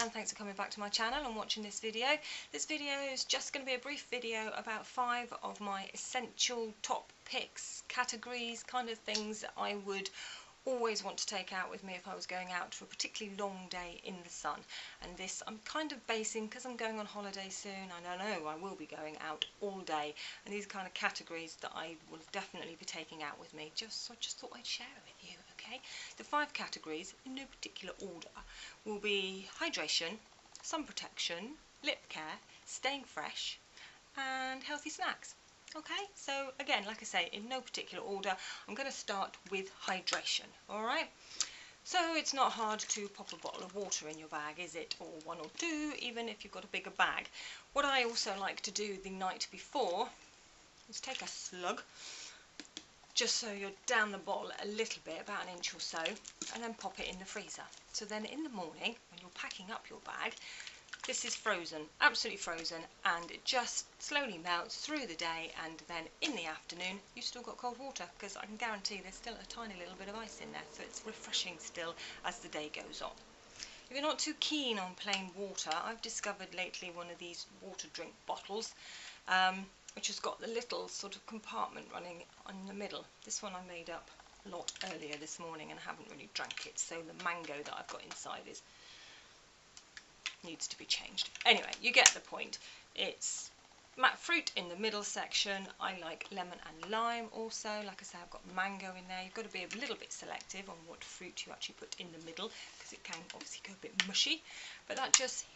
and thanks for coming back to my channel and watching this video. This video is just going to be a brief video about 5 of my essential top picks, categories, kind of things that I would always want to take out with me if I was going out for a particularly long day in the sun. And this I'm kind of basing because I'm going on holiday soon. I know I will be going out all day, and these are kind of categories that I will definitely be taking out with me. So I just thought I'd share it with you. Okay, the 5 categories in no particular order will be hydration, sun protection, lip care, staying fresh, and healthy snacks. Okay, so again, like I say, in no particular order, I'm going to start with hydration, alright? So it's not hard to pop a bottle of water in your bag, is it? Or 1 or 2, even if you've got a bigger bag. What I also like to do the night before is take a slug, just so you're down the bottle a little bit, about an inch or so, and then pop it in the freezer. So then in the morning, when you're packing up your bag, this is frozen, absolutely frozen, and it just slowly melts through the day, and then in the afternoon you've still got cold water, because I can guarantee there's still a tiny little bit of ice in there, so it's refreshing still as the day goes on. If you're not too keen on plain water, I've discovered lately one of these water drink bottles, which has got the little sort of compartment running in the middle. This one I made up a lot earlier this morning and I haven't really drank it, so the mango that I've got inside needs to be changed. Anyway, you get the point. It's fruit in the middle section. I like lemon and lime also. Like I say, I've got mango in there. You've got to be a little bit selective on what fruit you actually put in the middle, because it can obviously go a bit mushy, but that just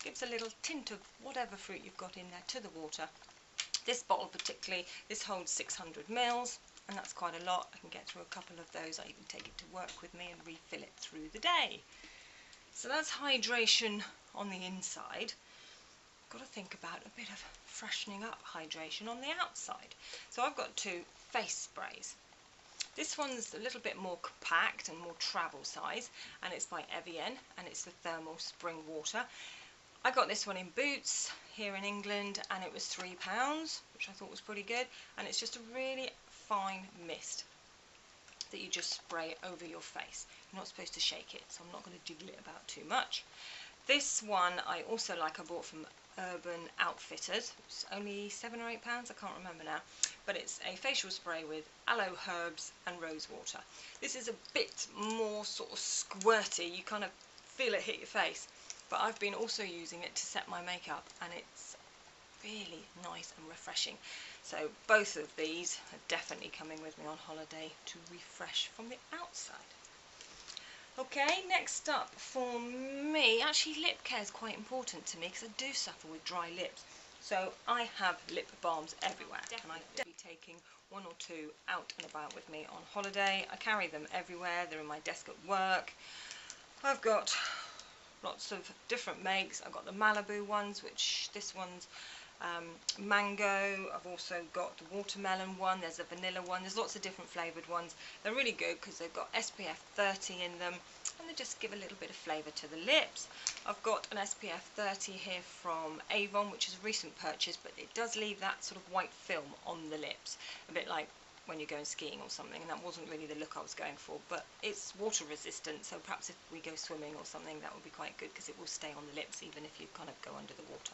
gives a little tint of whatever fruit you've got in there to the water. This bottle particularly, this holds 600 mils, and that's quite a lot. I can get through a couple of those. I even take it to work with me and refill it through the day. So that's hydration on the inside. Got to think about a bit of freshening up hydration on the outside. So I've got 2 face sprays. This one's a little bit more compact and more travel size, and it's by Evian, and it's the thermal spring water. I got this one in Boots here in England, and it was £3, which I thought was pretty good, and it's just a really fine mist that you just spray over your face. You're not supposed to shake it, so I'm not going to jiggle it about too much. This one I also like. I bought from Urban Outfitters. It's only £7 or £8, I can't remember now, but it's a facial spray with aloe herbs and rose water. This is a bit more sort of squirty, you kind of feel it hit your face, but I've been also using it to set my makeup, and it's really nice and refreshing. So both of these are definitely coming with me on holiday to refresh from the outside. Okay, next up for me, actually lip care is quite important to me because I do suffer with dry lips. So I have lip balms everywhere, and I'm definitely taking 1 or 2 out and about with me on holiday. I carry them everywhere. They're in my desk at work. I've got lots of different makes. I've got the Malibu ones, which this one's mango. I've also got the watermelon one. There's a vanilla one. There's lots of different flavoured ones. They're really good because they've got SPF 30 in them, and they just give a little bit of flavour to the lips. I've got an SPF 30 here from Avon, which is a recent purchase, but it does leave that sort of white film on the lips, a bit like when you're going skiing or something, and that wasn't really the look I was going for, but it's water resistant, so perhaps if we go swimming or something, that would be quite good because it will stay on the lips even if you kind of go under the water.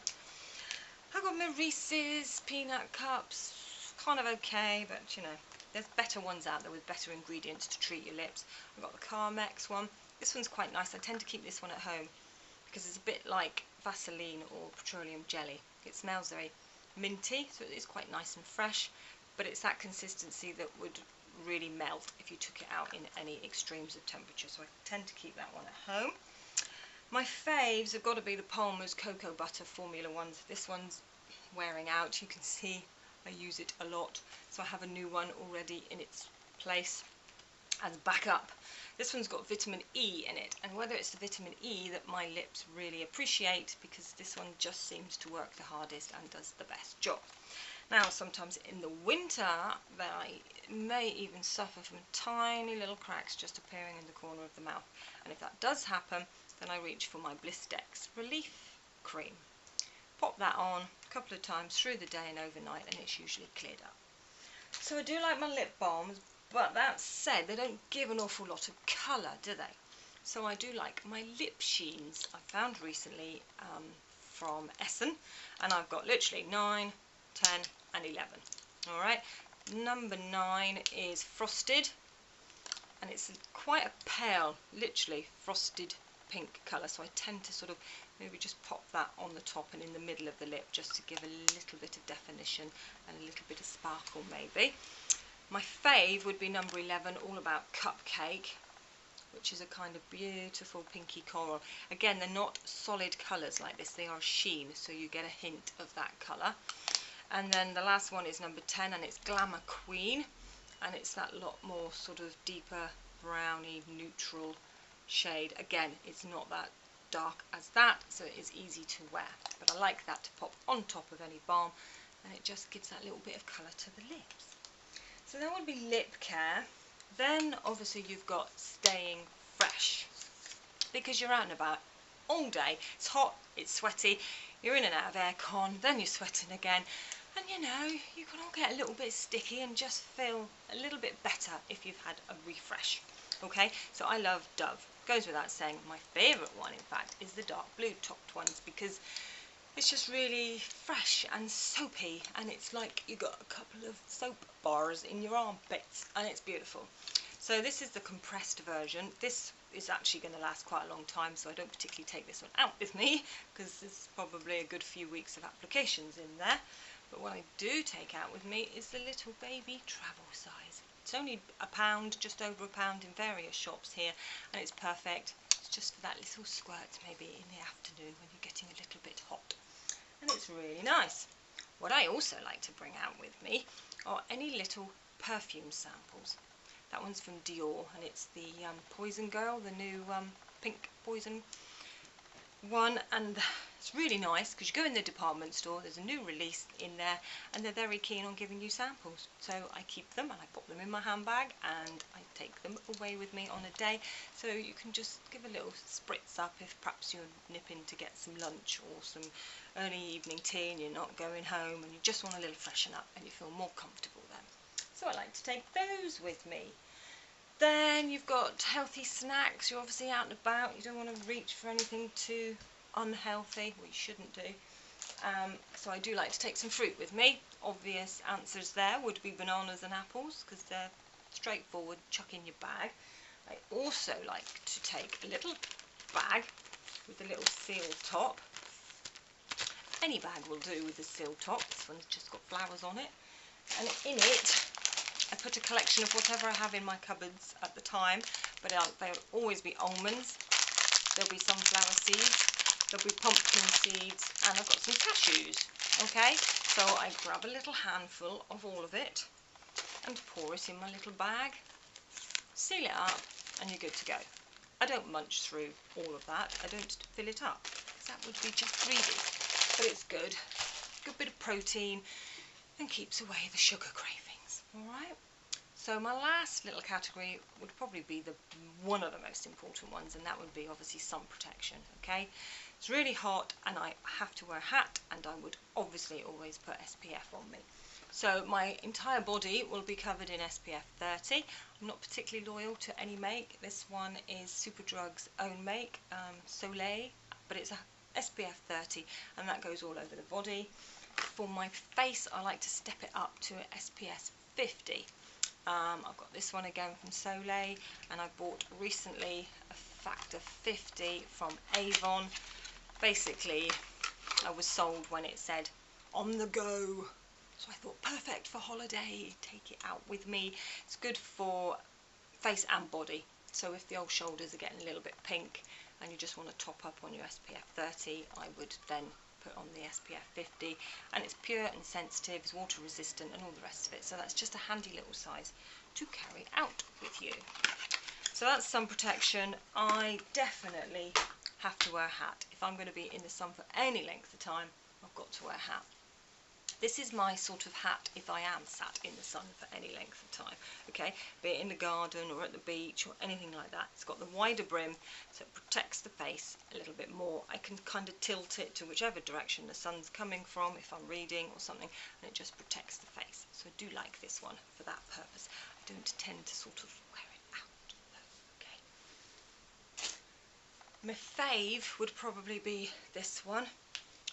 I've got my Reese's peanut cups, kind of okay, but you know, there's better ones out there with better ingredients to treat your lips. I've got the Carmex one. This one's quite nice. I tend to keep this one at home because it's a bit like Vaseline or petroleum jelly. It smells very minty, so it is quite nice and fresh, but it's that consistency that would really melt if you took it out in any extremes of temperature, so I tend to keep that one at home. My faves have got to be the Palmer's Cocoa Butter Formula ones. This one's wearing out. You can see I use it a lot, so I have a new one already in its place as backup. This one's got vitamin E in it, and whether it's the vitamin E that my lips really appreciate, because this one just seems to work the hardest and does the best job. Now, sometimes in the winter, I may even suffer from tiny little cracks just appearing in the corner of the mouth, and if that does happen, then I reach for my Blistex Relief Cream. Pop that on a couple of times through the day and overnight, and it's usually cleared up. So I do like my lip balms, but that said, they don't give an awful lot of colour, do they? So I do like my lip sheens I found recently from Essen, and I've got literally 9, 10 and 11. Alright, number 9 is Frosted, and it's quite a pale, literally frosted pink colour, so I tend to sort of maybe just pop that on the top and in the middle of the lip just to give a little bit of definition and a little bit of sparkle maybe. My fave would be number 11, All About Cupcake, which is a kind of beautiful pinky coral. Again, they're not solid colours like this, they are sheen, so you get a hint of that colour. And then the last one is number 10, and it's Glamour Queen, and it's that lot more sort of deeper browny neutral shade. Again, it's not that dark as that, so it is easy to wear, but I like that to pop on top of any balm, and it just gives that little bit of colour to the lips. So that would be lip care. Then obviously you've got staying fresh, because you're out and about all day, it's hot, it's sweaty, you're in and out of aircon, then you're sweating again, and you know, you can all get a little bit sticky and just feel a little bit better if you've had a refresh. Okay, so I love Dove. Goes without saying, my favourite one in fact is the dark blue topped ones, because it's just really fresh and soapy, and it's like you got a couple of soap bars in your armpits, and it's beautiful. So this is the compressed version. This is actually going to last quite a long time, so I don't particularly take this one out with me because there's probably a good few weeks of applications in there. But what I do take out with me is the little baby travel size. It's only £1, just over £1 in various shops here, and it's perfect. It's just for that little squirt maybe in the afternoon when you're getting a little bit hot. And it's really nice. What I also like to bring out with me are any little perfume samples. That one's from Dior, and it's the Poison Girl, the new pink poison one, and it's really nice because you go in the department store, there's a new release in there, and they're very keen on giving you samples. So I keep them and I put them in my handbag, and I take them away with me on a day, so you can just give a little spritz up if perhaps you're nipping to get some lunch or some early evening tea and you're not going home and you just want a little freshen up and you feel more comfortable then. So I like to take those with me. Then you've got healthy snacks. You're obviously out and about, you don't want to reach for anything too unhealthy, well you shouldn't do. So I do like to take some fruit with me. Obvious answers there would be bananas and apples because they're straightforward, chuck in your bag. I also like to take a little bag with a little seal top. Any bag will do with a seal top. This one's just got flowers on it, and in it I put a collection of whatever I have in my cupboards at the time, but there'll always be almonds, there'll be sunflower seeds, there'll be pumpkin seeds, and I've got some cashews. Okay, so I grab a little handful of all of it and pour it in my little bag, seal it up, and you're good to go. I don't munch through all of that, I don't fill it up, because that would be just greedy, but it's good. Good bit of protein and keeps away the sugar cravings. Alright, so my last little category would probably be one of the most important ones, and that would be obviously sun protection. Okay, it's really hot and I have to wear a hat, and I would obviously always put SPF on me. So my entire body will be covered in SPF 30. I'm not particularly loyal to any make. This one is Superdrug's own make, Soleil, but it's a SPF 30 and that goes all over the body. For my face, I like to step it up to an SPF 50. I've got this one again from Soleil, and I bought recently a Factor 50 from Avon. Basically, I was sold when it said on the go, so I thought perfect for holiday, take it out with me. It's good for face and body, so if the old shoulders are getting a little bit pink and you just want to top up on your SPF 30, I would then put on the SPF 50, and it's pure and sensitive, it's water resistant and all the rest of it, so that's just a handy little size to carry out with you. So that's sun protection. I definitely have to wear a hat. If I'm going to be in the sun for any length of time, I've got to wear a hat. This is my sort of hat if I am sat in the sun for any length of time, okay, be it in the garden or at the beach or anything like that. It's got the wider brim, so it protects the face a little bit more. I can kind of tilt it to whichever direction the sun's coming from if I'm reading or something, and it just protects the face. So I do like this one for that purpose. I don't tend to sort of wear it out, okay. My fave would probably be this one,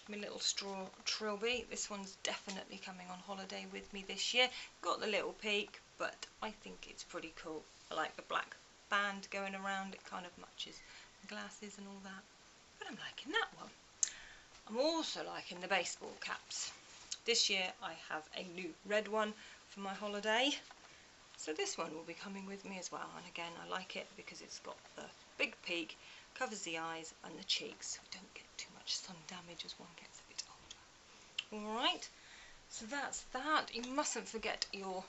my little straw trilby. This one's definitely coming on holiday with me this year. Got the little peak, but I think it's pretty cool. I like the black band going around, it kind of matches the glasses and all that. But I'm liking that one. I'm also liking the baseball caps. This year I have a new red one for my holiday. So this one will be coming with me as well, and again I like it because it's got the big peak, covers the eyes and the cheeks, so we don't get too much sun damage as one gets a bit older. Alright, so that's that. You mustn't forget your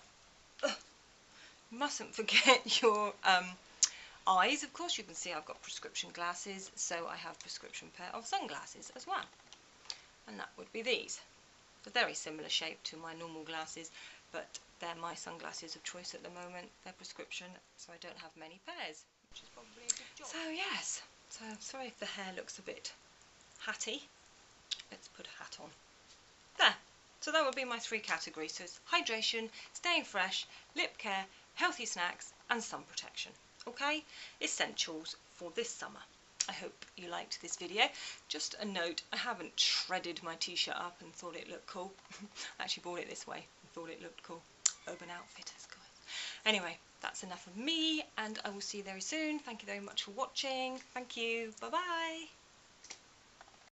eyes. Of course, you can see I've got prescription glasses, so I have prescription pair of sunglasses as well, and that would be these. A very similar shape to my normal glasses, but they're my sunglasses of choice at the moment. They're prescription, so I don't have many pairs, which is probably a good job. So yes, so sorry if the hair looks a bit hatty. Let's put a hat on. There. So that would be my 3 categories. So it's hydration, staying fresh, lip care, healthy snacks and sun protection. Okay? Essentials for this summer. I hope you liked this video. Just a note, I haven't shredded my t-shirt up and thought it looked cool. I actually bought it this way and thought it looked cool. Urban Outfitters, guys. Anyway, that's enough of me, and I will see you very soon. Thank you very much for watching. Thank you. Bye-bye.